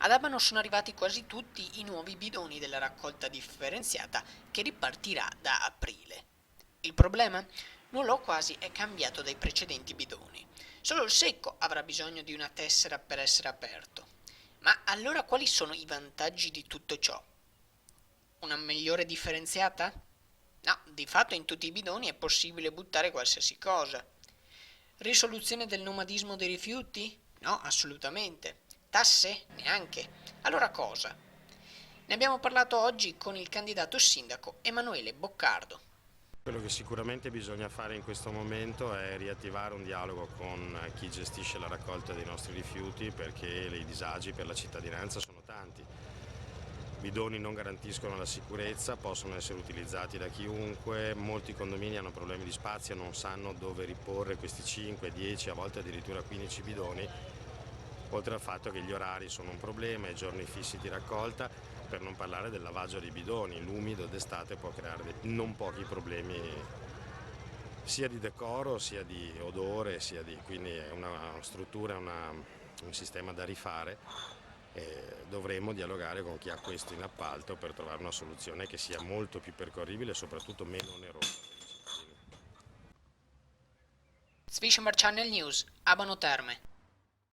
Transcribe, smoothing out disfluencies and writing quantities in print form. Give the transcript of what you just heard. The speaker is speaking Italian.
Ad Abano sono arrivati quasi tutti i nuovi bidoni della raccolta differenziata che ripartirà da aprile. Il problema? Nulla o quasi è cambiato dai precedenti bidoni. Solo il secco avrà bisogno di una tessera per essere aperto. Ma allora quali sono i vantaggi di tutto ciò? Una migliore differenziata? No, di fatto in tutti i bidoni è possibile buttare qualsiasi cosa. Risoluzione del nomadismo dei rifiuti? No, assolutamente. Tasse? Neanche. Allora cosa? Ne abbiamo parlato oggi con il candidato sindaco Emanuele Boccardo. Quello che sicuramente bisogna fare in questo momento è riattivare un dialogo con chi gestisce la raccolta dei nostri rifiuti, perché i disagi per la cittadinanza sono tanti. Bidoni non garantiscono la sicurezza, possono essere utilizzati da chiunque, molti condomini hanno problemi di spazio, non sanno dove riporre questi 5, 10, a volte addirittura 15 bidoni, oltre al fatto che gli orari sono un problema, i giorni fissi di raccolta, per non parlare del lavaggio dei bidoni. L'umido d'estate può creare non pochi problemi sia di decoro, sia di odore, quindi è una struttura, un sistema da rifare. E dovremo dialogare con chi ha questo in appalto per trovare una soluzione che sia molto più percorribile e soprattutto meno onerosa per i cittadini. Svicenbar Channel News, Abano Terme.